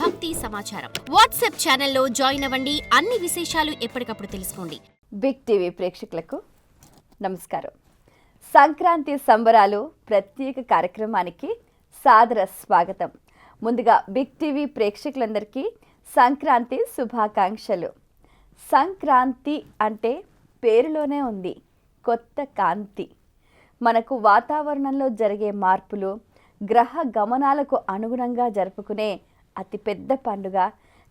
భక్తి సమాచారం వాట్సాప్ ఛానల్లో జాయిన్ అవ్వండి. అన్ని విశేషాలు ఎప్పటికప్పుడు తెలుసుకోండి. బిగ్ టీవీ ప్రేక్షకులకు నమస్కారం. సంక్రాంతి సంబరాలు ప్రత్యేక కార్యక్రమానికి సాదర స్వాగతం. ముందుగా బిగ్ టీవీ ప్రేక్షకులందరికీ సంక్రాంతి శుభాకాంక్షలు. సంక్రాంతి అంటే పేరులోనే ఉంది కొత్త కాంతి. మనకు వాతావరణంలో జరిగే మార్పులు, గ్రహ గమనాలకు అనుగుణంగా జరుపుకునే అతిపెద్ద పండుగ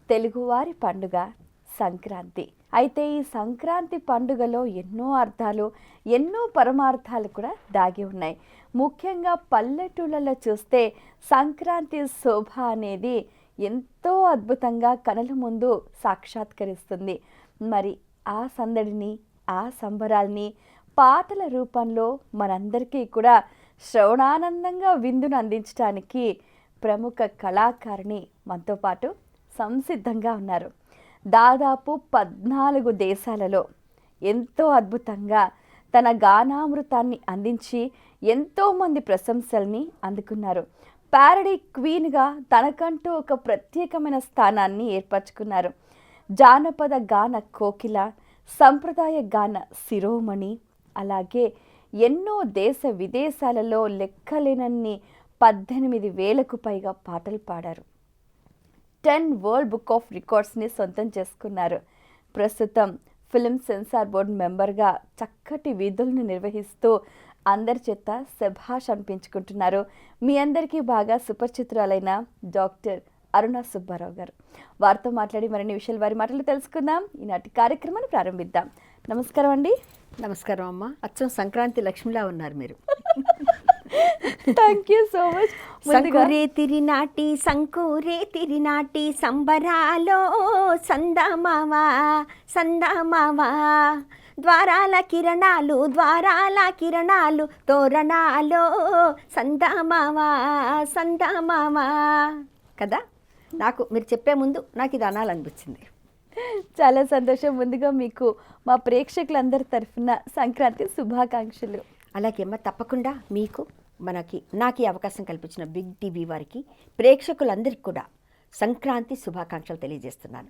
తెలుగువారి పండుగ సంక్రాంతి. అయితే ఈ సంక్రాంతి పండుగలో ఎన్నో అర్థాలు, ఎన్నో పరమార్థాలు కూడా దాగి ఉన్నాయి. ముఖ్యంగా పల్లెటూళ్ళలో చూస్తే సంక్రాంతి శోభ అనేది ఎంతో అద్భుతంగా కనుల ముందు సాక్షాత్కరిస్తుంది. మరి ఆ సందడిని, ఆ సంబరాల్ని పాటల రూపంలో మనందరికీ కూడా శ్రవణానందంగా విందును అందించడానికి ప్రముఖ కళాకారిణి మనతో పాటు సంసిద్ధంగా ఉన్నారు. దాదాపు 14 దేశాలలో ఎంతో అద్భుతంగా తన గానామృతాన్ని అందించి ఎంతోమంది ప్రశంసల్ని అందుకున్నారు. ప్యారడీ క్వీన్గా తనకంటూ ఒక ప్రత్యేకమైన స్థానాన్ని ఏర్పరచుకున్నారు. జానపద గాన కోకిల, సంప్రదాయ గాన శిరోమణి, అలాగే ఎన్నో దేశ విదేశాలలో లెక్కలేనన్ని 18,000కు పైగా పాటలు పాడారు. 10 వరల్డ్ బుక్ ఆఫ్ రికార్డ్స్ని సొంతం చేసుకున్నారు. ప్రస్తుతం ఫిల్మ్ సెన్సార్ బోర్డు మెంబర్గా చక్కటి విధులను నిర్వహిస్తూ అందరి చేత శభాష్ అనిపించుకుంటున్నారు. మీ అందరికీ బాగా సుపరిచితురాలైన డాక్టర్ అరుణ సుబ్బారావు గారు. వారితో మాట్లాడి మరిన్ని విషయాలు వారి మాటలు తెలుసుకుందాం. ఈనాటి కార్యక్రమాన్ని ప్రారంభిద్దాం. నమస్కారం అండి. నమస్కారం అమ్మ. అచ్చం సంక్రాంతి లక్ష్మిలా ఉన్నారు మీరు. Thank you so much. సంకురే తిరినాటి సంబరాలో సందమావా ద్వారాల కిరణాలు తోరణాలో సందమావా కదా. నాకు మీరు చెప్పే ముందు నాకు ఇది అనాలనిపించింది. చాలా సంతోషం. ముందుగా మీకు మా ప్రేక్షకులందరి తరఫున సంక్రాంతి శుభాకాంక్షలు. అలాగే అమ్మ, తప్పకుండా మీకు నాకు ఈ అవకాశం కల్పించిన బిగ్ టీవీ వారికి, ప్రేక్షకులందరికీ కూడా సంక్రాంతి శుభాకాంక్షలు తెలియజేస్తున్నాను.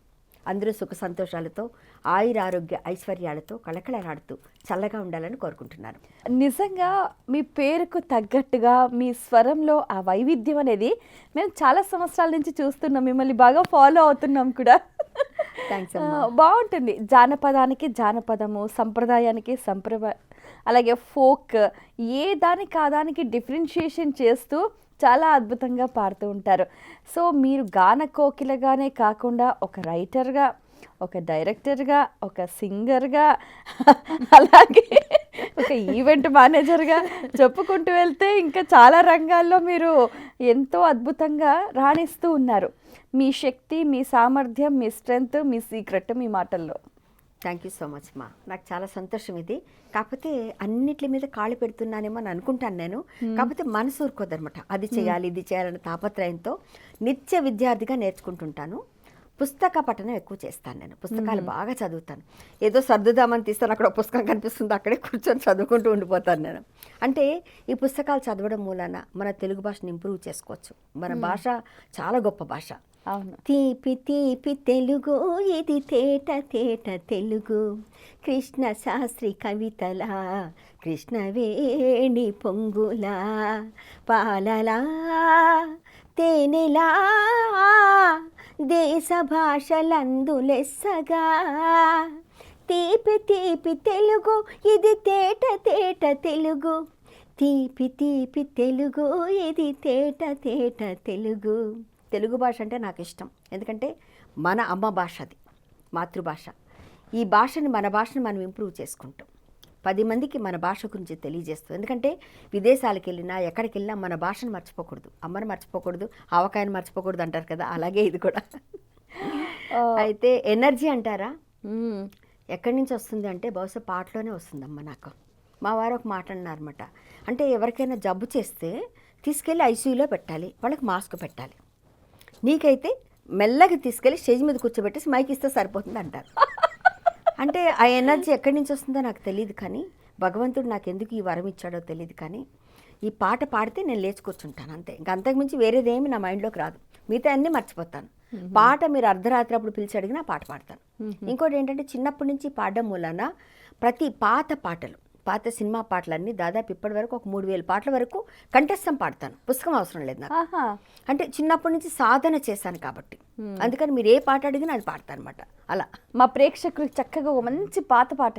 అందరూ సుఖ సంతోషాలతో, ఆయురారోగ్య ఐశ్వర్యాలతో కళకళలాడుతూ చల్లగా ఉండాలని కోరుకుంటున్నాను. నిజంగా మీ పేరుకు తగ్గట్టుగా మీ స్వరంలో ఆ వైవిధ్యం అనేది మేము చాలా సంవత్సరాల నుంచి చూస్తున్నాం. మిమ్మల్ని బాగా ఫాలో అవుతున్నాం కూడా. బాగుంటుంది. జానపదానికి జానపదము, సంప్రదాయానికి అలాగే ఫోక్, ఏ దానికి ఆ దానికి డిఫరెన్షియేషన్ చేస్తూ చాలా అద్భుతంగా పాడుతూ ఉంటారు. సో మీరు గాన కోకిలగానే కాకుండా ఒక రైటర్గా, ఒక డైరెక్టర్గా, ఒక సింగర్గా, అలాగే ఒక ఈవెంట్ మేనేజర్గా చెప్పుకుంటూ వెళ్తే ఇంకా చాలా రంగాల్లో మీరు ఎంతో అద్భుతంగా రాణిస్తూ ఉన్నారు. మీ శక్తి, మీ సామర్థ్యం, మీ స్ట్రెంగ్త్, మీ సీక్రెట్ మీ మాటల్లో. థ్యాంక్ యూ సో మచ్ మా. నాకు చాలా సంతోషం ఇది. కాకపోతే అన్నిటి మీద కాళ్ళు పెడుతున్నానేమో అని అనుకుంటాను నేను. కాకపోతే మనసు ఊరుకోదనమాట. అది చేయాలి, ఇది చేయాలనే తాపత్రయంతో నిత్య విద్యార్థిగా నేర్చుకుంటుంటాను. పుస్తక పఠనం ఎక్కువ చేస్తాను నేను. పుస్తకాలు బాగా చదువుతాను. ఏదో సర్దుదామని తీస్తాను, అక్కడ పుస్తకం కనిపిస్తుంది, అక్కడే కూర్చొని చదువుకుంటూ ఉండిపోతాను నేను. అంటే ఈ పుస్తకాలు చదవడం మూలాన మన తెలుగు భాషను ఇంప్రూవ్ చేసుకోవచ్చు. మన భాష చాలా గొప్ప భాష. అవును. తీపి తీపి తెలుగు ఇది తేట తేట తెలుగు, కృష్ణ శాస్త్రి కవితలా కృష్ణవేణి పొంగులా, పాలలా తేనెలా దేశ భాషలందు లెస్సగా, తీపి తీపి తెలుగు ఇది తేట తేట తెలుగు, తీపి తీపి తెలుగు ఇది తేట తేట తెలుగు. తెలుగు భాష అంటే నాకు ఇష్టం. ఎందుకంటే మన అమ్మ భాష, అది మాతృభాష. ఈ భాషని, మన భాషను మనం ఇంప్రూవ్ చేసుకుంటాం. 10 మందికి మన భాష గురించి తెలియజేస్తాం. ఎందుకంటే విదేశాలకు వెళ్ళినా, ఎక్కడికి వెళ్ళినా మన భాషను మర్చిపోకూడదు, అమ్మను మర్చిపోకూడదు, ఆవకాయను మర్చిపోకూడదు అంటారు కదా. అలాగే ఇది కూడా. అయితే ఎనర్జీ అంటారా, ఎక్కడి నుంచి వస్తుంది అంటే బహుశా పాటలోనే వస్తుందమ్మ నాకు. మా వారు ఒక మాట అన్నారన్నమాట. అంటే ఎవరికైనా జబ్బు చేస్తే తీసుకెళ్ళి ఐసీయూలో పెట్టాలి, వాళ్ళకి మాస్క్ పెట్టాలి. నీకైతే మెల్లగా తీసుకెళ్ళి స్టేజ్ మీద కూర్చోబెట్టేసి మైక్ ఇస్తే సరిపోతుంది అంటారు. అంటే ఆ ఎనర్జీ ఎక్కడి నుంచి వస్తుందో నాకు తెలియదు, కానీ భగవంతుడు నాకు ఎందుకు ఈ వరం ఇచ్చాడో తెలియదు. కానీ ఈ పాట పాడితే నేను లేచి కూర్చుంటాను అంతే. ఇంకా అంతకుమించి వేరేదేమి నా మైండ్లోకి రాదు. మిగతా అన్నీ మర్చిపోతాను. పాట మీరు అర్ధరాత్రి అప్పుడు పిలిచి అడిగినా పాట పాడతాను. ఇంకోటి ఏంటంటే చిన్నప్పటి నుంచి పాడడం వలన ప్రతి పాత సినిమా పాటలన్నీ దాదాపు ఇప్పటి వరకు ఒక 3000 పాటల వరకు కంఠస్థం పాడతాను. పుస్తకం అవసరం లేదు నాకు. అంటే చిన్నప్పటి నుంచి సాధన చేశాను కాబట్టి అందుకని మీరు ఏ పాట అడిగినా అది పాడతాను అనమాట. అలా మా ప్రేక్షకులకు చక్కగా ఒక మంచి పాత పాట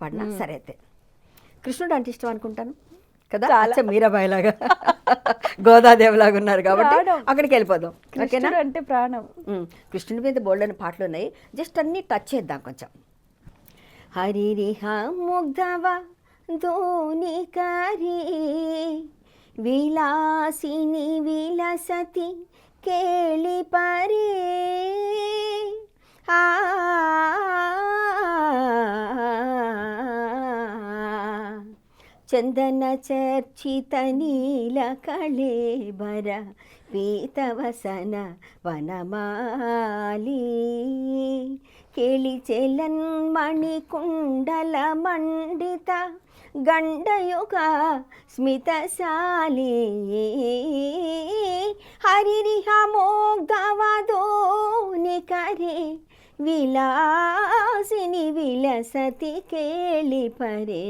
పాడినా సరే. అయితే కృష్ణుడు అంటే ఇష్టం అనుకుంటాను కదా, అచ్చా మీరాబాయిలాగా గోదాదేవిలాగా ఉన్నారు కాబట్టి అక్కడికి వెళ్ళిపోదాం. ఓకేనా? అంటే ప్రాణం. కృష్ణుడి మీద బోల్డని పాటలు ఉన్నాయి, జస్ట్ అన్నీ టచ్ చేద్దాం కొంచెం. హరిరిహ ముగ్ధవ దోనికరి విలాసిని విలసతి కేళి పరే చందన చర్చిత నీల కళేబర పీతవసన వనమాలి కేళిచెలన్ మణికుండల మండిత గండయుగ స్మితశాలి హరిరిహ మోగ్ధవదోనికరే విలాసిని విలసతి కేళి పరే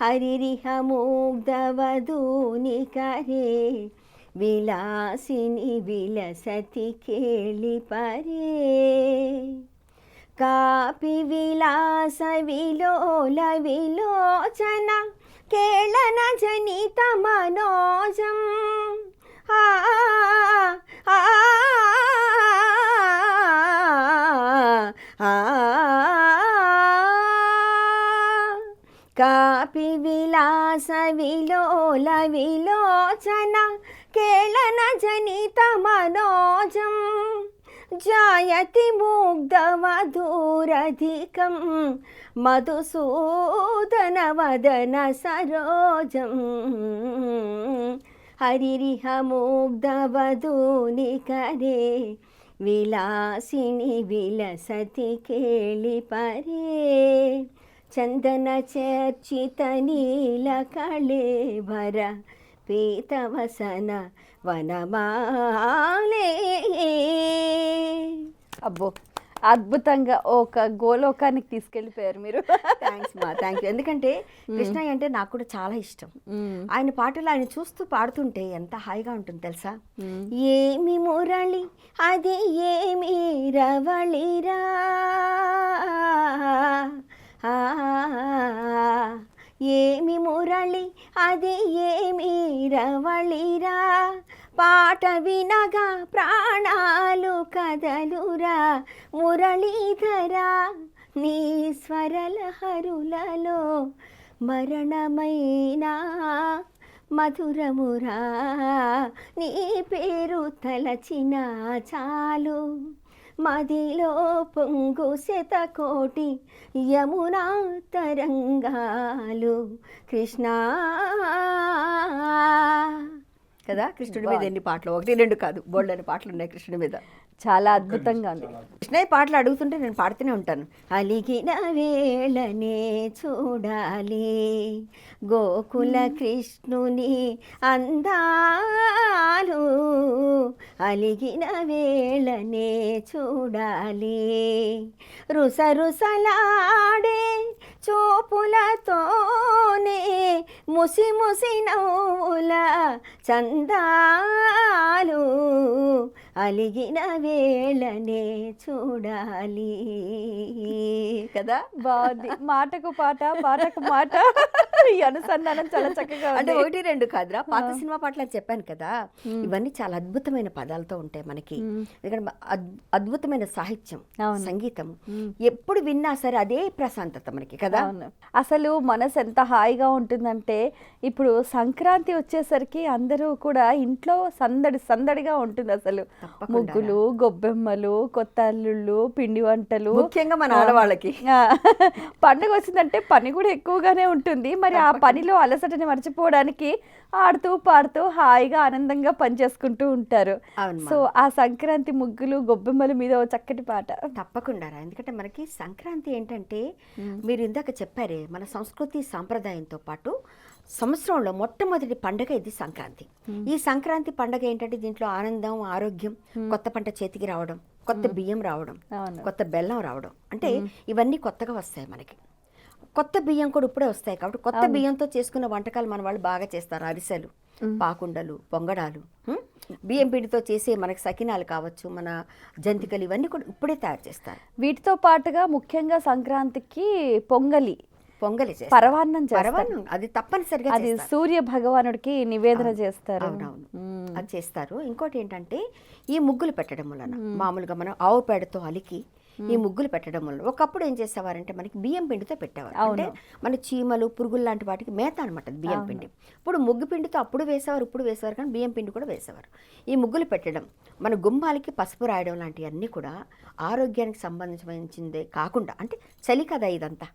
హరిరిహ మోగ్ధవదోనికరే విలాసిని విలసతి కేళి పరే కాపి విలాస విలోల విలోచన కేళన జనిత మనోజం కాపి విలాస విలోల విలోచన కేళన జనిత మనోజం జాయతి ముగ్ధవధూరధికం మధుసూదన వదన సరోజం హరిరిహ ముగ్ధవధూనికరే విలాసిని విలసతి కేళి పరే చందన చర్చిత నీల కళేబర పీతవసన వనమాలే. అబ్బో, అద్భుతంగా ఒక గోలోకానికి తీసుకెళ్ళిపోయారు మీరు. థ్యాంక్స్ మా, థ్యాంక్ యూ. ఎందుకంటే కృష్ణయ్య అంటే నాకు కూడా చాలా ఇష్టం. ఆయన పాటలు ఆయన చూస్తూ పాడుతుంటే ఎంత హాయిగా ఉంటుంది తెలుసా. ఏమి మురళి అది ఏమి రవళిరా ఏమి మురళి అది ఏమి రవళిరా పాట వినగా ప్రాణాలు కదలురా మురళీధరా నీ స్వరలహరులలో మరణమైనా మధురమురా నీ పేరు తలచిన చాలు మదిలో పొంగు శతకోటి యమునా తరంగాలు కృష్ణ కదా. కృష్ణుడి మీద ఎన్ని పాటలు, 1 2 కాదు, బోల్డని పాటలు ఉన్నాయి కృష్ణుడి మీద. చాలా అద్భుతంగా ఉంది. కృష్ణయ్య పాటలు అడుగుతుంటే నేను పాడుతూనే ఉంటాను. అలిగిన వేళనే చూడాలి గోకుల కృష్ణుని అందాలు అలిగిన వేళనే చూడాలి రుసరుసలాడే చూపులతోనే ముసి ముసి నవ్వుల చందాలు అలిగిన వేళనే చూడాలి కదా. బాగుంది. మాటకు పాట, పాటకు మాట, ఈ అనుసంధానం చాలా చక్కగా అంటే ఉంది. 1 2 కాదురా, పాత సినిమా పాటలు అని చెప్పాను కదా. ఇవన్నీ చాలా అద్భుతమైన పదాలతో ఉంటాయి మనకి. ఎందుకంటే అద్భుతమైన సాహిత్యం, సంగీతం ఎప్పుడు విన్నా సరే అదే ప్రశాంతత మనకి కదా. అసలు మనసు ఎంత హాయిగా ఉంటుందంటే ఇప్పుడు సంక్రాంతి వచ్చేసరికి అందరూ కూడా ఇంట్లో సందడి సందడిగా ఉంటుంది. అసలు ముగ్గులు, గొబ్బెమ్మలు, కొత్త అల్లుళ్ళు, పిండి వంటలు, ముఖ్యంగా మన ఆడవాళ్ళకి పండుగ వచ్చిందంటే పని కూడా ఎక్కువగానే ఉంటుంది. మరి ఆ పనిలో అలసటని మర్చిపోవడానికి ఆడుతూ పాడుతూ హాయిగా ఆనందంగా పనిచేసుకుంటూ ఉంటారు. అవునమ్మా. సో ఆ సంక్రాంతి ముగ్గులు గొబ్బెమ్మల మీద ఓ చక్కటి పాట. తప్పకుండా రా. ఎందుకంటే మనకి సంక్రాంతి ఏంటంటే మీరు ఇందాక చెప్పారే మన సంస్కృతి సాంప్రదాయంతో పాటు సంవత్సరంలో మొట్టమొదటి పండగ ఇది సంక్రాంతి. ఈ సంక్రాంతి పండగ ఏంటంటే దీంట్లో ఆనందం, ఆరోగ్యం, కొత్త పంట చేతికి రావడం, కొత్త బియ్యం రావడం, అవును. కొత్త బెల్లం రావడం, అంటే ఇవన్నీ కొత్తగా వస్తాయి మనకి. కొత్త బియ్యం కూడా ఇప్పుడే వస్తాయి కాబట్టి కొత్త బియ్యంతో చేసుకున్న వంటకాలు మన వాళ్ళు బాగా చేస్తారు. అరిసెలు, పాకుండలు, పొంగడాలు, బియ్యం పిండితో చేసే మనకి సకినాలు కావచ్చు, మన జంతికలు, ఇవన్నీ కూడా ఇప్పుడే తయారు చేస్తారు. వీటితో పాటుగా ముఖ్యంగా సంక్రాంతికి పొంగలి చేస్తారు. పరవాన్నం చేస్తారు. పరవాన్నం అది తప్పనిసరిగా అది చేస్తారు. సూర్య భగవానుడికి నివేదన చేస్తారు. అవునవును, అది చేస్తారు. ఇంకోటి ఏంటంటే ఈ ముగ్గులు పెట్టడం వలన మామూలుగా మనం ఆవు పేడతో అలికి ఈ ముగ్గులు పెట్టడం వల్ల ఒకప్పుడు ఏం చేసేవారంటే మనకి బియ్యం పిండితో పెట్టేవారు. అంటే మన చీమలు, పురుగులు లాంటి వాటికి మేత అనమాట బియ్యం పిండి. ఇప్పుడు ముగ్గు పిండితో అప్పుడు వేసేవారు, ఇప్పుడు వేసేవారు, కానీ బియ్యం పిండి కూడా వేసేవారు. ఈ ముగ్గులు పెట్టడం, మన గుమ్మాలకి పసుపు రాయడం లాంటివన్నీ కూడా ఆరోగ్యానికి సంబంధించిందే కాకుండా, అంటే చలి కదా ఇదంతా,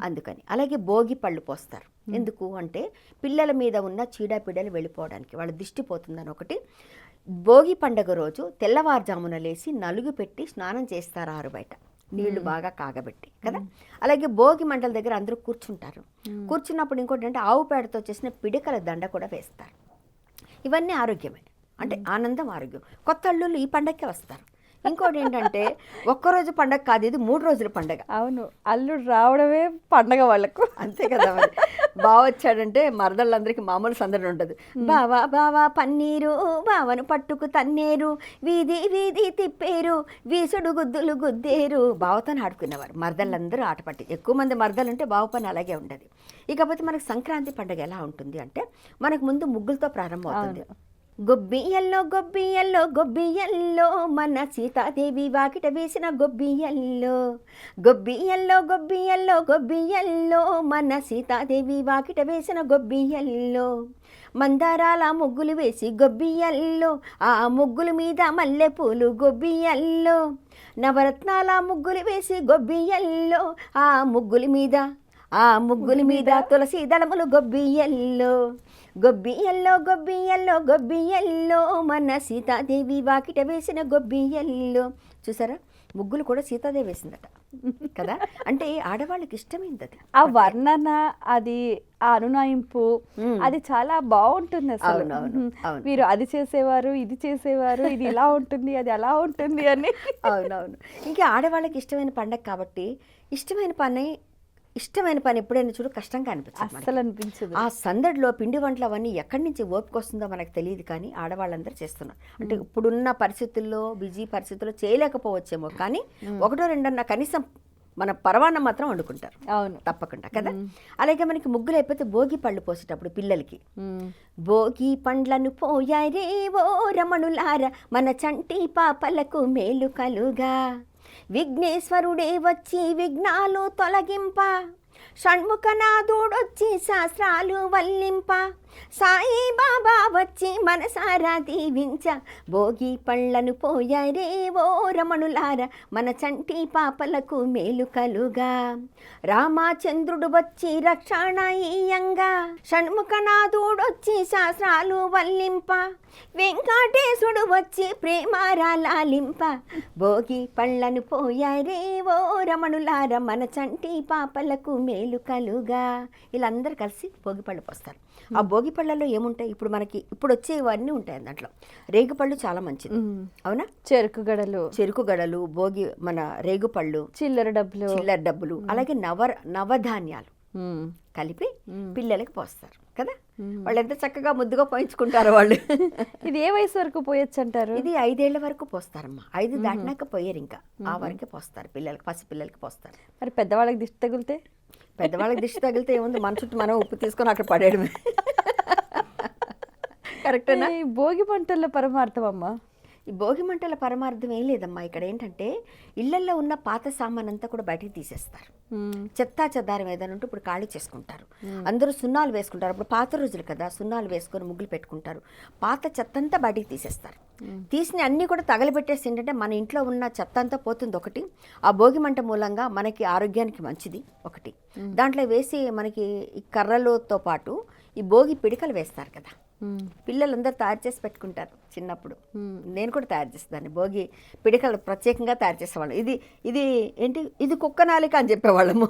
అందుకని. అలాగే భోగి పళ్ళు పోస్తారు. ఎందుకు అంటే పిల్లల మీద ఉన్న చీడపీడలు వెళ్ళిపోవడానికి, వాళ్ళ దిష్టి పోతుందని ఒకటి. భోగి పండుగ రోజు తెల్లవారుజామున లేచి నలుగు పెట్టి స్నానం చేస్తారు ఆరు బయట నీళ్లు బాగా కాగబెట్టి కదా. అలాగే భోగి మంటల దగ్గర అందరూ కూర్చుంటారు. కూర్చున్నప్పుడు ఇంకోటి అంటే ఆవు పేడతో చేసిన పిడికల దండ కూడా వేస్తారు. ఇవన్నీ ఆరోగ్యమే, అంటే ఆనందం, ఆరోగ్యం. కొత్త అల్లుళ్ళు ఈ పండగకే వస్తారు. ఇంకోటి ఏంటంటే ఒక్కరోజు పండగ కాదు, ఇది 3 రోజుల పండగ. అవును, అల్లుడు రావడమే పండగ వాళ్ళకు. అంతే కదా మరి. బావ వచ్చాడంటే మరదళ్ళందరికీ మామూలు సందడి ఉండదు. బావా బావా పన్నీరు, బావను పట్టుకు తన్నేరు, వీధి వీధి తిప్పేరు, వీసుడు గుద్దులు గుద్దేరు. బావతో ఆడుకునేవారు మరదళ్ళందరూ ఆట పట్టి. ఎక్కువ మంది మరదలు ఉంటే బావ పని అలాగే ఉండేది. ఇకపోతే మనకు సంక్రాంతి పండుగ ఎలా ఉంటుంది అంటే మనకు ముందు ముగ్గులతో ప్రారంభం అవుతుంది. గొబ్బియల్లో గొబ్బియల్లో గొబ్బియల్లో మన సీతాదేవి వాకిట వేసిన గొబ్బియల్లో, గొబ్బియల్లో గొబ్బియల్లో గొబ్బియల్లో మన సీతాదేవి వాకిట వేసిన గొబ్బియల్లో, మందారాల ముగ్గులు వేసి గొబ్బియల్లో, ఆ ముగ్గుల మీద మల్లెపూలు గొబ్బియల్లో, నవరత్నాల ముగ్గులు వేసి గొబ్బియల్లో, ఆ ముగ్గుల మీద తులసి దళములు గొబ్బియల్లో, గొబ్బియల్లో గొబ్బియల్లో గొబ్బియల్లో మన సీతాదేవి వాకిట వేసిన గొబ్బియల్లో. చూసారా, ముగ్గులు కూడా సీతాదేవి వేసిందట కదా. అంటే ఆడవాళ్ళకి ఇష్టమైంది అది. ఆ వర్ణన, అది ఆ అనునాయింపు, అది చాలా బాగుంటుంది అసలు. మీరు అది చేసేవారు, ఇది చేసేవారు, ఇది ఇలా ఉంటుంది, అది అలా ఉంటుంది అని. అవునవును. ఇంకా ఆడవాళ్ళకి ఇష్టమైన పండగ కాబట్టి ఇష్టమైన పని ఎప్పుడైనా చూడు కష్టంగా అనిపించదు, అసలు అనిపించదు. ఆ సందడిలో పిండి వంటలు అవన్నీ ఎక్కడి నుంచి ఓపిక వస్తుందో మనకు తెలియదు, కానీ ఆడవాళ్ళందరూ చేస్తున్నారు. అంటే ఇప్పుడున్న పరిస్థితుల్లో, బిజీ పరిస్థితుల్లో చేయలేకపోవచ్చేమో, కానీ 1-2 కనీసం మన పరవాన్నం మాత్రం వండుకుంటారు. అవును, తప్పకుండా కదా. అలాగే మనకి ముగ్గులు అయిపోతే భోగి పళ్ళు పోసేటప్పుడు పిల్లలకి భోగి పండ్లను పోయారే ఓ రమణులార, మన చంటి పాపలకు మేలు కలుగా, విఘ్నేశ్వరుడే వచ్చి విఘ్నాలు తొలగింప, షణ్ముఖనాథుడొచ్చి శాస్త్రాలు వల్లింప, సాయి బాబా వచ్చి మనసారా దీవించ, భోగి పళ్ళను పోయారే ఓ రమణులార, మన చంటి పాపలకు మేలు కలుగా, రామచంద్రుడు వచ్చి రక్షణ ఇయ్యంగా, షణ్ముఖనాథుడొచ్చి శాస్త్రాలు వల్లింప, వెంకటేశుడు వచ్చి ప్రేమారాలింప, భోగి పళ్ళను పోయారే ఓ రమణులార, మన చంటి పాపలకు మేలు కలుగా. వీళ్ళందరూ కలిసి భోగి పళ్ళు పోస్తారు. ఆ భోగి పళ్ళలో ఏముంటాయి, ఇప్పుడు వచ్చేవన్నీ ఉంటాయి దాంట్లో. రేగుపళ్ళు చాలా మంచిది, అవునా. చెరుకు గడలు, భోగి మన రేగుపళ్ళు, చిల్లర డబ్బులు, అలాగే నవధాన్యాలు కలిపి పిల్లలకి పోస్తారు కదా. వాళ్ళు ఎంత చక్కగా ముద్దుగా పోయించుకుంటారు వాళ్ళు. ఇది ఏ వయసు వరకు పోయొచ్చు అంటారు? ఇది 5 ఏళ్ల వరకు పోస్తారమ్మా. 5 దాటినాక పోయారు, ఇంకా ఆ వరకే పోస్తారు పిల్లలకి, పసిపిల్లలకి పోస్తారు. మరి పెద్దవాళ్ళకి దిష్టి తగిలితే? పెద్దవాళ్ళకి దిష్టి తగిలితే ఏముంది, మన చుట్టూ మనం ఉప్పు తీసుకొని అక్కడ పడేయడమే. కరెక్టేనా? భోగి పంటల్లో పరమార్థం అమ్మా. ఈ భోగి మంటల పరమార్థం ఏం లేదమ్మా. ఇక్కడ ఏంటంటే ఇళ్లల్లో ఉన్న పాత సామాన్ అంతా కూడా బయటికి తీసేస్తారు. చెత్తా చెదారం ఏదైనా ఉంటే ఇప్పుడు ఖాళీ చేసుకుంటారు. అందరూ సున్నాలు వేసుకుంటారు. అప్పుడు పాత రోజులు కదా, సున్నాలు వేసుకొని ముగ్గులు పెట్టుకుంటారు. పాత చెత్త అంతా బయటికి తీసేస్తారు. తీసిన అన్నీ కూడా తగలబెట్టేసి ఏంటంటే మన ఇంట్లో ఉన్న చెత్త అంతా పోతుంది ఒకటి. ఆ భోగి మంట మూలంగా మనకి ఆరోగ్యానికి మంచిది ఒకటి. దాంట్లో వేసి మనకి ఈ కర్రలతో పాటు ఈ భోగి పిడికలు వేస్తారు కదా, పిల్లలందరూ తయారు చేసి పెట్టుకుంటారు చిన్నప్పుడు. నేను కూడా తయారు చేసేదాన్ని. భోగి పిడికలు ప్రత్యేకంగా తయారు చేసేవాళ్ళం. ఇది ఏంటి, ఇది కుక్క నాలిక అని చెప్పేవాళ్ళము.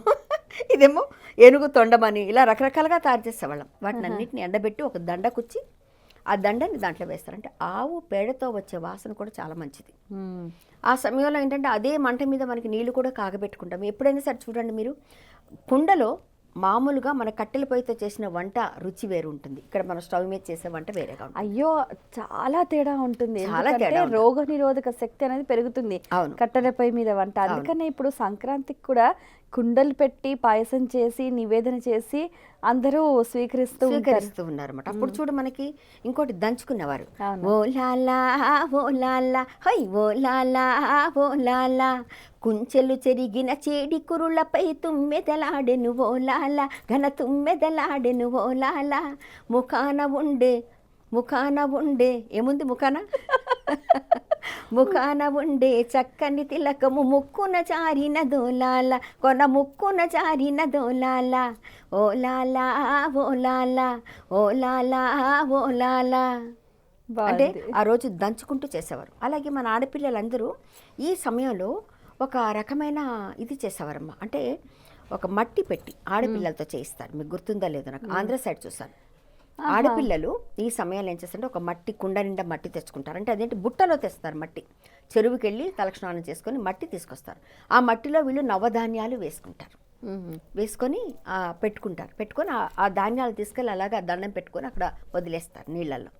ఇదేమో ఏనుగు తొండమని, ఇలా రకరకాలుగా తయారు చేసేవాళ్ళం. వాటిని అన్నింటిని ఎండబెట్టి ఒక దండ కుచ్చి ఆ దండని దాంట్లో వేస్తారు. అంటే ఆవు పేడతో వచ్చే వాసన కూడా చాలా మంచిది. ఆ సమయంలో ఏంటంటే అదే మంట మీద మనకి నీళ్లు కూడా కాగబెట్టుకుంటాం. ఎప్పుడైనా సరే చూడండి మీరు, కుండలో మామూలుగా మన కట్టెల పొయ్యితో చేసిన వంట రుచి వేరు ఉంటుంది. ఇక్కడ మన స్టవ్ మీద చేసే వంట వేరేగా ఉంటుంది. అయ్యో, చాలా తేడా ఉంటుంది. చాలా తేడా, రోగ నిరోధక శక్తి అనేది పెరుగుతుంది కట్టెల పొయ్యి మీద వంట. అందుకనే ఇప్పుడు సంక్రాంతికి కూడా కుండలు పెట్టి పాయసం చేసి నివేదన చేసి అందరూ స్వీకరిస్తూ ఉన్నారు అన్నమాట. అప్పుడు చూడు మనకి ఇంకోటి దంచుకునేవారు. ఓ లాలా ఓ లాలా హై ఓ లాలా ఓ లాలా, కుంచెలు చెరిగిన చేడి కురులపై తుమ్మెదలాడెను ఓ లాలా, ఘన తుమ్మెదలాడెను ఓ లాలా, ముఖాన ఉండే ఏముంది ముఖాన ఉండే చక్కని తిలకము ముక్కున జారిన దోలాల, కొన ముక్కున జారిన దోలాల, ఓ లాలా ఓ లాలా ఓ లాలా ఓ లాలా. అంటే ఆ రోజు దంచుకుంటూ చేసేవారు. అలాగే మన ఆడపిల్లలందరూ ఈ సమయంలో ఒక రకమైన ఇది చేసేవారమ్మా. అంటే ఒక మట్టి పెట్టి ఆడపిల్లలతో చేయిస్తారు. మీకు గుర్తుందా లేదో, నాకు ఆంధ్ర సైడ్ చూసాను. ఆడపిల్లలు ఈ సమయంలో ఏం చేస్తారంటే ఒక మట్టి కుండ నిండా మట్టి తెచ్చుకుంటారు. అంటే అదేంటి, బుట్టలో తెస్తారు మట్టి. చెరువుకి వెళ్ళి తలస్నానం చేసుకొని మట్టి తీసుకొస్తారు. ఆ మట్టిలో వీళ్ళు నవధాన్యాలు వేసుకొని పెట్టుకొని ఆ ధాన్యాలు తీసుకెళ్ళి అలాగా దండం పెట్టుకొని అక్కడ వదిలేస్తారు నీళ్ళల్లో.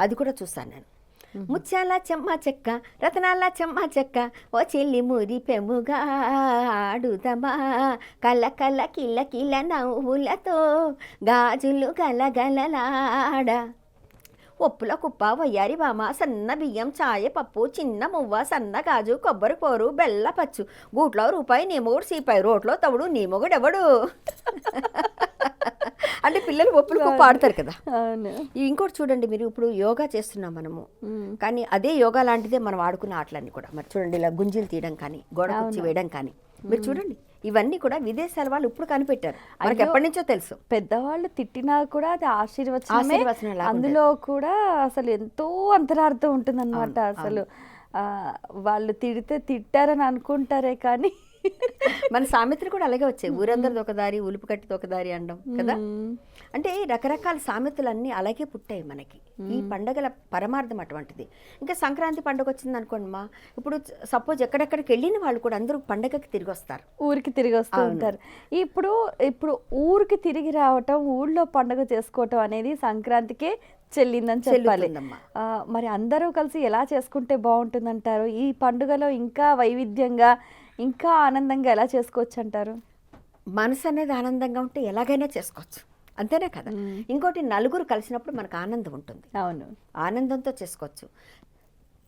అది కూడా చూసాను నేను. ముత్యాల చెమ్మ చెక్క, రతనాల చెమ్మ చెక్క, ఓ చెల్లి మురిపెముగా ఆడుదమా, కల కల కిల కిల నవ్వులతో గాజులు గలగలలాడ, ఒప్పుల కుప్ప వయ్యారి బామ, సన్న బియ్యం చాయ పప్పు చిన్న మువ్వ సన్న గాజు కొబ్బరి కోరు బెల్ల పచ్చు, గూట్లో రూపాయి నీ మొగుడు సీపాయి, రోట్లో తవుడు నీ మొగుడెవడు. అంటే పిల్లలు ఒప్పులు కుప్ప ఆడతారు కదా. ఇంకోటి చూడండి మీరు, ఇప్పుడు యోగా చేస్తున్నాం మనము, కానీ అదే యోగా లాంటిదే మనం ఆడుకున్న ఆటలన్నీ కూడా. మరి చూడండి, ఇలా గుంజీలు తీయడం కానీ, గోడ కుర్చీ వేయడం కానీ, మీరు చూడండి ఇవన్నీ కూడా విదేశాల వాళ్ళు ఇప్పుడు కనిపెట్టారు. మనకి ఎప్పటి నుంచో తెలుసు. పెద్దవాళ్ళు తిట్టినా కూడా అది ఆశీర్వచనమే. అందులో కూడా అసలు ఎంతో అంతరార్థం ఉంటుంది అనమాట. అసలు వాళ్ళు తిడితే తిట్టారని అనుకుంటారే కానీ మన సామెతలు కూడా అలాగే వచ్చాయి. ఊరందరిది ఒక దారి, ఉలుపు కట్టిది ఒక దారి అనడం కదా. అంటే రకరకాల సామెతలన్నీ అలాగే పుట్టాయి మనకి. ఈ పండగల పరమార్థం అటువంటిది. ఇంకా సంక్రాంతి పండుగ వచ్చింది అనుకోండి మా, ఇప్పుడు సపోజ్ ఎక్కడెక్కడికి వెళ్ళిన వాళ్ళు కూడా అందరూ పండగకి తిరిగి వస్తారు, ఊరికి తిరిగి వస్తూ ఉంటారు. ఇప్పుడు ఊరికి తిరిగి రావటం, ఊళ్ళో పండుగ చేసుకోవటం అనేది సంక్రాంతికే చెల్లిందని చెప్పాలి. మరి అందరూ కలిసి ఎలా చేసుకుంటే బాగుంటుందంటారు? ఈ పండుగలో ఇంకా వైవిధ్యంగా, ఇంకా ఆనందంగా ఎలా చేసుకోవచ్చు అంటారు? మనసు అనేది ఆనందంగా ఉంటే ఎలాగైనా చేసుకోవచ్చు, అంతేనే కదా. ఇంకోటి, నలుగురు కలిసినప్పుడు మనకు ఆనందం ఉంటుంది. అవును, ఆనందంతో చేసుకోవచ్చు.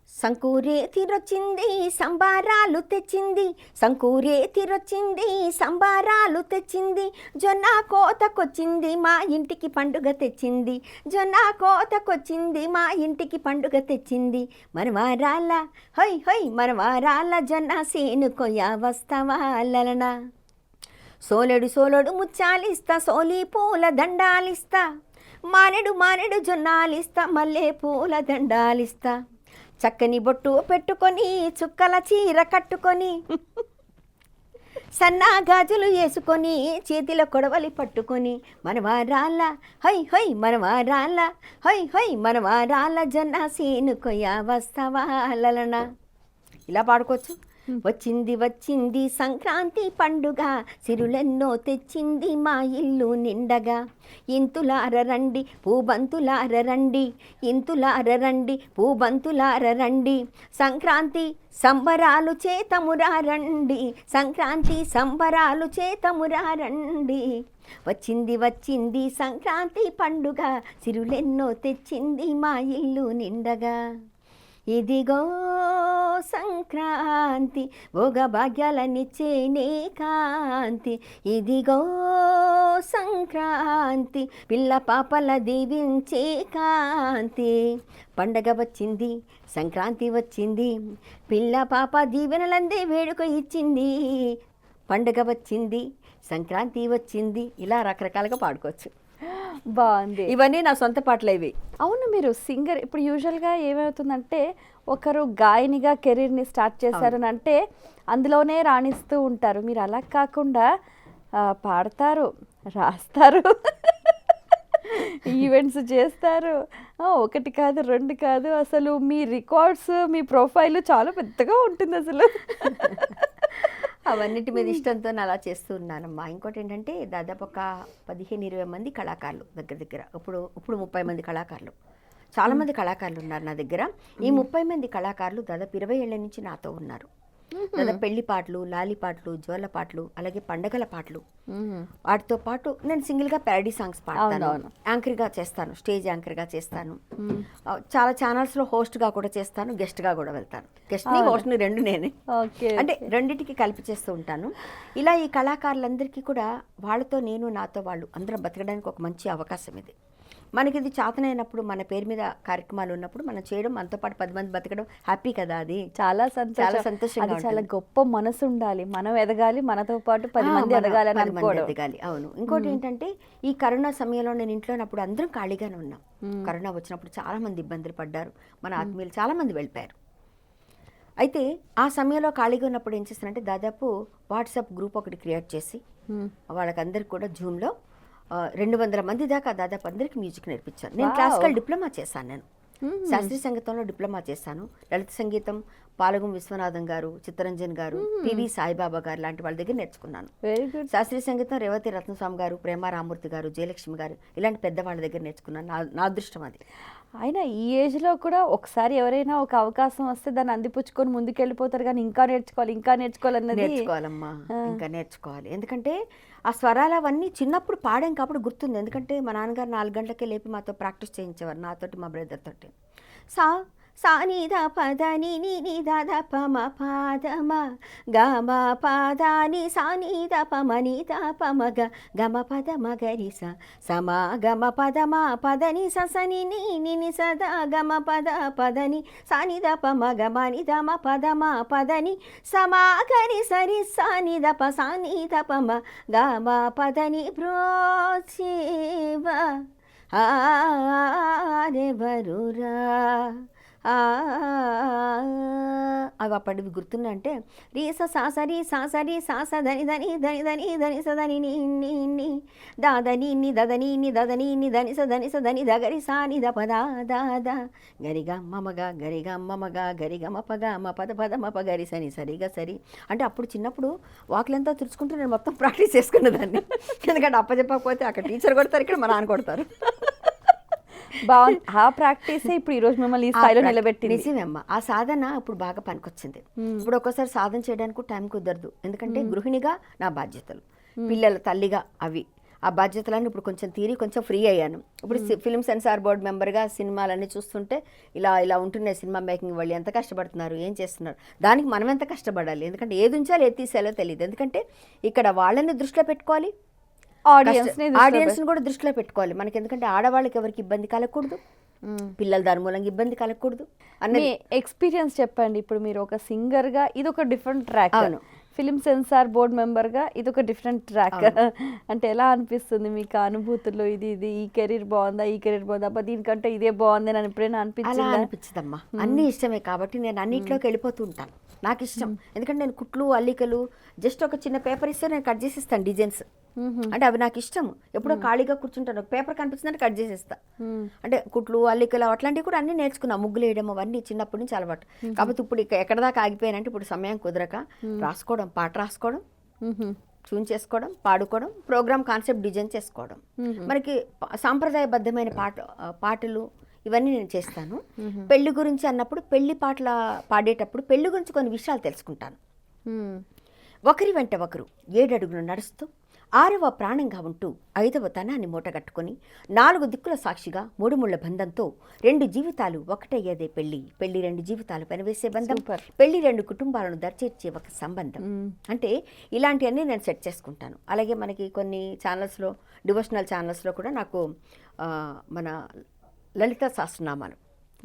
సంకూరే తీరొచ్చింది సంబారాలు తెచ్చింది, సంకూరే తీరొచ్చింది సంబారాలు తెచ్చింది, జొన్న కోతకొచ్చింది మా ఇంటికి పండుగ తెచ్చింది, జొన్న కోతకొచ్చింది మా ఇంటికి పండుగ తెచ్చింది, మనవారాల హొయ్ హొయ్ మనవారాల జొన్న సేను కొయ్య వస్తవాలన, సోలెడు సోలెడు ముచ్చాలిస్తా, సోలి పూల దండాలిస్తా, మానెడు మానెడు జొన్నాలిస్తా, మల్లె పూల దండాలిస్తా, చక్కని బొట్టు పెట్టుకొని చుక్కల చీర కట్టుకొని, సన్నా గాజులు వేసుకొని చేతిలో కొడవలి పట్టుకొని, మనవారాల హై హై మనవారాల హై హై మనవారాల జొన్న సేను కొయ్య వస్తవాలన, ఇలా పాడుకోవచ్చు. వచ్చింది వచ్చింది సంక్రాంతి పండుగ, సిరులెన్నో తెచ్చింది మా ఇల్లు నిండగా, ఇంతులార రండి పూబంతులార రండి, ఇంతులార రండి పూబంతులార రండి, సంక్రాంతి సంబరాలు చేతమురా రండి, సంక్రాంతి సంబరాలు చేతమురా రండి, వచ్చింది వచ్చింది సంక్రాంతి పండుగ, సిరులెన్నో తెచ్చింది మా ఇల్లు నిండగా. ఇదిగో సంక్రాంతి భోగ భాగ్యాలనిచ్చేనే కాంతి, ఇదిగో సంక్రాంతి పిల్ల పాపల దీవించే కాంతి. పండగ వచ్చింది, సంక్రాంతి వచ్చింది, పిల్ల పాప దీవెనలందే వేడుక ఇచ్చింది. పండగ వచ్చింది, సంక్రాంతి వచ్చింది, ఇలా రకరకాలుగా పాడుకోవచ్చు. బాగుంది. ఇవన్నీ నా సొంత పాటలు ఇవి. అవును, మీరు సింగర్. ఇప్పుడు యూజువల్గా ఏమవుతుందంటే ఒకరు గాయనిగా కెరీర్ని స్టార్ట్ చేశారని అంటే అందులోనే రాణిస్తూ ఉంటారు. మీరు అలా కాకుండా పాడతారు, రాస్తారు, ఈవెంట్స్ చేస్తారు. ఒకటి కాదు, రెండు కాదు, అసలు మీ రికార్డ్స్, మీ ప్రొఫైల్ చాలా పెద్దగా ఉంటుంది అసలు. అవన్నిటి మీద ఇష్టంతో అలా చేస్తూ ఉన్నానమ్మా. ఇంకోటి ఏంటంటే దాదాపు ఒక 15-20 మంది కళాకారులు దగ్గర ఇప్పుడు 30 మంది కళాకారులు, చాలామంది కళాకారులు ఉన్నారు నా దగ్గర. ఈ 30 మంది కళాకారులు దాదాపు 20 ఏళ్ల నుంచి నాతో ఉన్నారు. దాదాపు పెళ్లి పాటలు, లాలి పాటలు, జోల పాటలు, అలాగే పండగల పాటలు, వాటితో పాటు నేను సింగిల్గా ప్యారడీ సాంగ్స్ పాడతాను, యాంకర్గా చేస్తాను, స్టేజ్ యాంకర్గా చేస్తాను, చాలా ఛానల్స్లో హోస్ట్గా కూడా చేస్తాను, గెస్ట్గా కూడా వెళ్తాను. గెస్ట్ని హోస్ట్ని రెండు నేనే, అంటే రెండింటికి కలిపి చేస్తూ ఉంటాను. ఇలా ఈ కళాకారులందరికీ కూడా వాళ్ళతో నేను, నాతో వాళ్ళు అందరం బతకడానికి ఒక మంచి అవకాశం ఇది. మనకి ఇది చేతనైనప్పుడు, మన పేరు మీద కార్యక్రమాలు ఉన్నప్పుడు మనం చేయడం, మనతో పాటు 10 మంది బతకడం హ్యాపీ కదా. అది చాలా సంతోషంగా, చాలా గొప్ప మనసు ఉండాలి. మనం ఎదగాలి, మనతో పాటు 10 మంది ఎదగాలి అని అనుకోవడం. అవును. ఇంకోటి ఏంటంటే ఈ కరోనా సమయంలో నేను ఇంట్లోనప్పుడు అందరం ఖాళీగానే ఉన్నాం. కరోనా వచ్చినప్పుడు చాలా మంది ఇబ్బందులు పడ్డారు, మన ఆత్మీయులు చాలా మంది వెళ్ళిపోయారు. అయితే ఆ సమయంలో ఖాళీగా ఉన్నప్పుడు ఏం చేస్తానంటే దాదాపు వాట్సాప్ గ్రూప్ ఒకటి క్రియేట్ చేసి వాళ్ళకందరికి కూడా జూమ్లో 200 మంది దాకా దాదాపు అందరికి మ్యూజిక్ నేర్పించాను. నేను క్లాసికల్ డిప్లొమా చేశాను, నేను శాస్త్రీయ సంగీతంలో డిప్లొమా చేశాను. లలిత సంగీతం పాలగుం విశ్వనాథం గారు, చిత్తరంజన్ గారు, పివి సాయిబాబా గారు లాంటి వాళ్ళ దగ్గర నేర్చుకున్నాను. శాస్త్రీయ సంగీతం రేవతి రత్నస్వామి గారు, ప్రేమ రామూర్తి గారు, జయలక్ష్మి గారు ఇలాంటి పెద్దవాళ్ళ దగ్గర నేర్చుకున్నాను. నా అదృష్టం అది. అయినా ఈ ఏజ్లో కూడా ఒకసారి ఎవరైనా ఒక అవకాశం వస్తే దాన్ని అందిపుచ్చుకొని ముందుకెళ్ళిపోతారు, కానీ ఇంకా నేర్చుకోవాలన్నది. నేర్చుకోవాలమ్మా, ఇంకా నేర్చుకోవాలి. ఎందుకంటే ఆ స్వరాలు అవన్నీ చిన్నప్పుడు పాడాం కాబట్టి గుర్తుంది. ఎందుకంటే మా నాన్నగారు 4 గంటలకే లేపి మాతో ప్రాక్టీస్ చేయించేవారు, నాతోటి మా బ్రదర్ తోటి. సా నీ ద పద ని ని ద ద ప మ పాద మ గ మ పద ని సా నీ ద ప మ ని ద ప మ గ గ మ పద మ గ రి స స మ గ మ పద మ పద ని స స ని ని ని స ద గ మ పద పద ని సా ని ద ప మ గ మ ని ద మ పద ని స మ గ రి స రి సా ని ద ప సా ని ద ప మ గ మ పద ని బ్రోచివ ఆరెవరురా అవి అప్పటివి గుర్తున్నాయంటే రీస సాసరి సాసరి సాస ధని ధని ధని ధని ధని సదని ని దాదని ని దదని ని దదని ని ధని సదని సదని దగరి సాని ద పద దాద గరిగా మమగా గరిగా మమగా గరిగ మపగా మ పద పద మప గరి సని సరిగా సరి. అంటే అప్పుడు చిన్నప్పుడు వాకులంతా తుడుచుకుంటూ నేను మొత్తం ప్రాక్టీస్ చేసుకునేదాన్ని. ఎందుకంటే అప్పచెప్పకపోతే అక్కడ టీచర్ కొడతారు, ఇక్కడ మా నాన్న కొడతారు. బాగుంది. ఆ ప్రాక్టీసే ఇప్పుడు ఈ రోజు మిమ్మల్ని ఈ స్థాయిలో నిలబెట్టింది. నిజమేమ్మ. ఆ సాధన ఇప్పుడు బాగా పనికొచ్చింది. ఇప్పుడు ఒక్కోసారి సాధన చేయడానికి టైం కుదరదు. ఎందుకంటే గృహిణిగా నా బాధ్యతలు, పిల్లల తల్లిగా అవి, ఆ బాధ్యతలన్నీ ఇప్పుడు కొంచెం తీరి కొంచెం ఫ్రీ అయ్యాను. ఇప్పుడు ఫిల్మ్ సెన్సార్ బోర్డు మెంబర్గా సినిమాలన్నీ చూస్తుంటే ఇలా ఉంటున్నాయి. సినిమా మేకింగ్ వాళ్ళు ఎంత కష్టపడుతున్నారు, ఏం చేస్తున్నారు, దానికి మనం ఎంత కష్టపడాలి. ఎందుకంటే ఏది ఉంచాలో ఏది తీసేయాలో తెలియదు. ఎందుకంటే ఇక్కడ వాళ్ళని దృష్టిలో పెట్టుకోవాలి, ఆడియన్స్ని కూడా దృష్టిలో పెట్టుకోవాలి మనకి. ఎందుకంటే ఆడవాళ్ళకి ఎవరికి ఇబ్బంది కలగకూడదు, పిల్లల దాని మూలంగా ఇబ్బంది కలగకూడదు అన్న ఎక్స్పీరియన్స్ చెప్పండి. ఇప్పుడు మీరు ఒక సింగర్గా ఇది ఒక different track, film censor board మెంబర్గా ఇది ఒక డిఫరెంట్ ట్రాక్. అంటే ఎలా అనిపిస్తుంది మీకు అనుభూతుల్లో? ఇది ఈ కెరీర్ బాగుందా, ఈ కెరీర్ బాగుందా, అబ్బా దీనికంటే ఇదే బాగుంది అని ఎప్పుడైనా అనిపించదమ్మా? అన్ని ఇష్టమే కాబట్టి నేను అన్నింటిలోకి వెళ్ళిపోతూ ఉంటాను. నాకు ఇష్టం. ఎందుకంటే నేను కుట్లు అల్లికలు జస్ట్ ఒక చిన్న పేపర్ ఇస్తే నేను కట్ చేసిస్తాను డిజైన్స్. అంటే అవి నాకు ఇష్టం. ఎప్పుడో ఖాళీగా కూర్చుంటాను, ఒక పేపర్ కనిపిస్తుందంటే కట్ చేసేస్తా. అంటే కుట్లు అల్లికలు అట్లాంటివి కూడా అన్ని నేర్చుకున్నా. ముగ్గులు వేయడం అవన్నీ చిన్నప్పటి నుంచి అలవాటు. కాకపోతే ఇప్పుడు ఎక్కడ దాకా ఆగిపోయానంటే ఇప్పుడు సమయం కుదరక రాసుకోవడం, పాట రాసుకోవడం, ట్యూన్ చేసుకోవడం, పాడుకోవడం, ప్రోగ్రామ్ కాన్సెప్ట్ డిజైన్ చేసుకోవడం. మనకి సాంప్రదాయబద్ధమైన పాటలు ఇవన్నీ నేను చేస్తాను. పెళ్లి గురించి అన్నప్పుడు పెళ్లి పాటల పాడేటప్పుడు పెళ్లి గురించి కొన్ని విషయాలు తెలుసుకుంటాను. ఒకరి వెంట ఒకరు 7 అడుగులు నడుస్తూ ఆరవ ప్రాణంగా ఉంటూ ఐదవ తనాన్ని మూటగట్టుకొని 4 దిక్కుల సాక్షిగా 3 ముళ్ళ బంధంతో 2 జీవితాలు ఒకటయ్యేదే పెళ్లి. పెళ్లి 2 జీవితాలు పెనవేసే బంధం. పెళ్లి 2 కుటుంబాలను దర్చేర్చే ఒక సంబంధం. అంటే ఇలాంటివన్నీ నేను సెట్ చేసుకుంటాను. అలాగే మనకి కొన్ని ఛానల్స్లో, డివోషనల్ ఛానల్స్లో కూడా నాకు మన లలిత సహస్రనామాలు,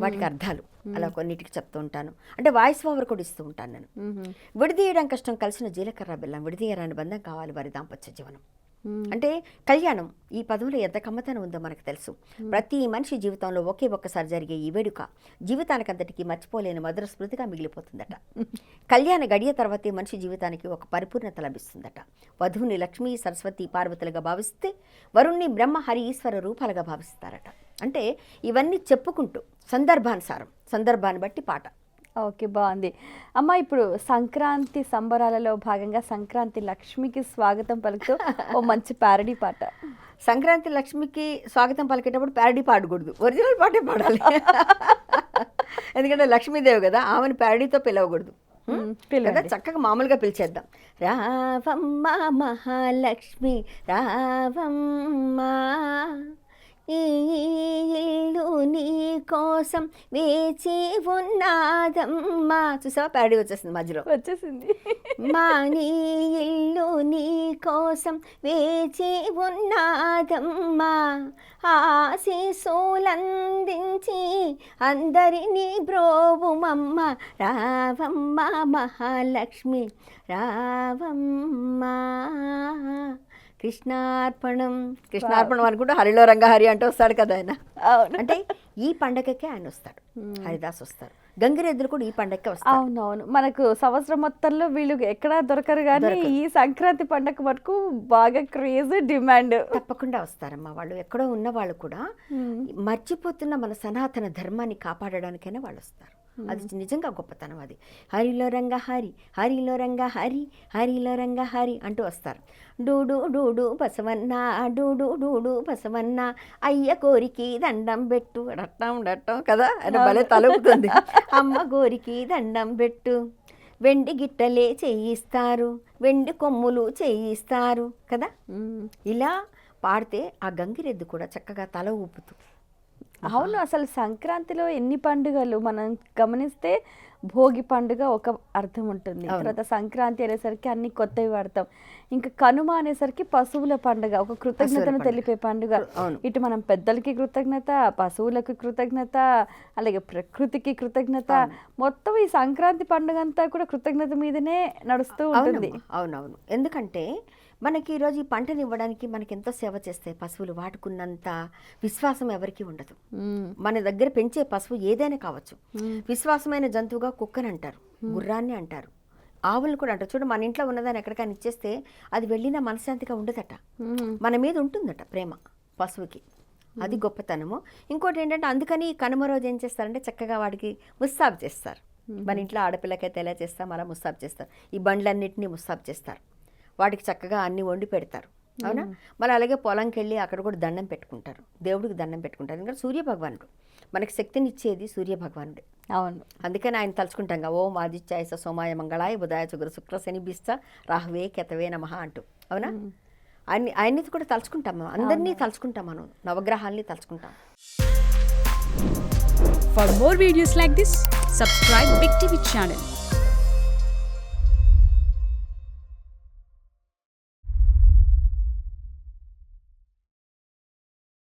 వాటికి అర్థాలు అలా కొన్నిటికి చెప్తూ ఉంటాను. అంటే వాయిస్ ఓవర్ కూడా ఇస్తూ ఉంటాను నేను. విడదీయడం కష్టం, కలిసిన జీలకర్ర బెల్లం, విడదీయరాని బంధం కావాలి వారి దాంపత్య జీవనం. అంటే కళ్యాణం, ఈ పదవులో ఎంత కమ్మతనం ఉందో మనకు తెలుసు. ప్రతి మనిషి జీవితంలో ఒక్కసారి జరిగే ఈ వేడుక జీవితానికంతటికి మర్చిపోలేని మధుర స్మృతిగా మిగిలిపోతుందట. కళ్యాణ గడియ తర్వాతే మనిషి జీవితానికి ఒక పరిపూర్ణత లభిస్తుందట. వధువుని లక్ష్మీ సరస్వతి పార్వతులుగా భావిస్తే వరుణ్ణి బ్రహ్మ హరి ఈశ్వర రూపాలుగా భావిస్తారట. అంటే ఇవన్నీ చెప్పుకుంటూ సందర్భానుసారం, సందర్భాన్ని బట్టి పాట. ఓకే, బాగుంది అమ్మ. ఇప్పుడు సంక్రాంతి సంబరాలలో భాగంగా సంక్రాంతి లక్ష్మికి స్వాగతం పలుకుతూ ఓ మంచి ప్యారడీ పాట. సంక్రాంతి లక్ష్మికి స్వాగతం పలికేటప్పుడు ప్యారడీ పాడకూడదు, ఒరిజినల్ పాటే పాడాలి. ఎందుకంటే లక్ష్మీదేవి కదా, ఆమెను ప్యారడీతో పిలవకూడదు కదా, చక్కగా మామూలుగా పిలిచేద్దాం. రావమ్మ మహాలక్ష్మి రావమ్మ, ఈ ఇల్లు నీ కోసం వేచి ఉన్నాదమ్మా. చూసావా, ప్యారడీ వచ్చేసింది, మధ్యలో వచ్చేసింది. మా నీ ఇల్లు నీ కోసం వేచి ఉన్నాదమ్మా, ఆశీస్సులందించి అందరినీ బ్రోవుమమ్మ, రావమ్మ మహాలక్ష్మి రావమ్మ. కృష్ణార్పణం. కృష్ణార్పణం అనుకుంటూ హరిలో రంగహరి అంటూ వస్తాడు కదా ఆయన. అంటే ఈ పండగకే ఆయన వస్తాడు, హరిదాస్ వస్తారు. గంగిరెద్దులు కూడా ఈ పండగకే వస్తారు. అవునవును, మనకు సంవత్సరం మొత్తంలో వీళ్ళు ఎక్కడా దొరకరు, కానీ ఈ సంక్రాంతి పండగ మటుకు బాగా క్రేజ్, డిమాండ్. తప్పకుండా వస్తారమ్మా వాళ్ళు. ఎక్కడో ఉన్న వాళ్ళు కూడా మర్చిపోతున్న మన సనాతన ధర్మాన్ని కాపాడడానికైనా వాళ్ళు వస్తారు. అది నిజంగా గొప్పతనం. అది హరిలో రంగ హరి, హరిలో రంగ హరి, హరిలో రంగ హరి అంటూ వస్తారు. డూడు డూడు బసవన్న, డూడు డూడు బసవన్న, అయ్య కోరికి దండం పెట్టు, డట్టం డట్టం కదా, అని భలే తలుపుతుంది. అమ్మ గోరికి దండం పెట్టు, వెండి గిట్టలే చేయిస్తారు, వెండి కొమ్ములు చేయిస్తారు కదా. ఇలా పాడితే ఆ గంగిరెద్దు కూడా చక్కగా తల ఊపుతూ. అవును, అసలు సంక్రాంతిలో ఎన్ని పండుగలు మనం గమనిస్తే భోగి పండుగ ఒక అర్థం ఉంటుంది, తర్వాత సంక్రాంతి అనేసరికి అన్ని కొత్తవి వాడతాం, ఇంకా కనుమ అనేసరికి పశువుల పండుగ, ఒక కృతజ్ఞతను తెలిపే పండుగ. ఇటు మనం పెద్దలకి కృతజ్ఞత, పశువులకు కృతజ్ఞత, అలాగే ప్రకృతికి కృతజ్ఞత. మొత్తం ఈ సంక్రాంతి పండుగ అంతా కూడా కృతజ్ఞత మీదనే నడుస్తూ ఉంటుంది. అవునవును, ఎందుకంటే మనకి ఈరోజు ఈ పంటని ఇవ్వడానికి మనకి ఎంతో సేవ చేస్తాయి పశువులు. వాటుకున్నంత విశ్వాసం ఎవరికి ఉండదు. మన దగ్గర పెంచే పశువు ఏదైనా కావచ్చు. విశ్వాసమైన జంతువుగా కుక్కని అంటారు, గుర్రాన్ని అంటారు, ఆవులను కూడా అంటారు. చూడు, మన ఇంట్లో ఉన్నదాన్ని ఎక్కడికైనా ఇచ్చేస్తే అది వెళ్ళినా మనశ్శాంతిగా ఉండదట, మన మీద ఉంటుందట ప్రేమ పశువుకి. అది గొప్పతనము. ఇంకోటి ఏంటంటే, అందుకని కనుమ రోజు ఏం చేస్తారంటే చక్కగా వాడికి ముస్తాబు చేస్తారు. మన ఇంట్లో ఆడపిల్లకైతే ఎలా చేస్తాం అలా ముస్తాబు చేస్తారు. ఈ బండ్లన్నింటినీ ముస్తాబు చేస్తారు, వాటికి చక్కగా అన్ని వండి పెడతారు. అవునా? మళ్ళీ అలాగే పొలంకి వెళ్ళి అక్కడ కూడా దండం పెట్టుకుంటారు, దేవుడికి దండం పెట్టుకుంటారు. ఎందుకంటే సూర్యభగవానుడు మనకి శక్తిని ఇచ్చేది, సూర్యభగవానుడే. అవును, అందుకని ఆయన తలుచుకుంటాం. ఓం ఆదిత్యాయ సోమాయ మంగళాయ బుధాయ శుక్ర శుక్ర శని బిస్త రాహువే కేతవే నమః అంటూ. అవునా? ఆయన్ని కూడా తలుచుకుంటాం, మనం అందరినీ తలుచుకుంటాం, మనం నవగ్రహాల్ని తలుచుకుంటాం. For more videos like this, subscribe Big TV channel.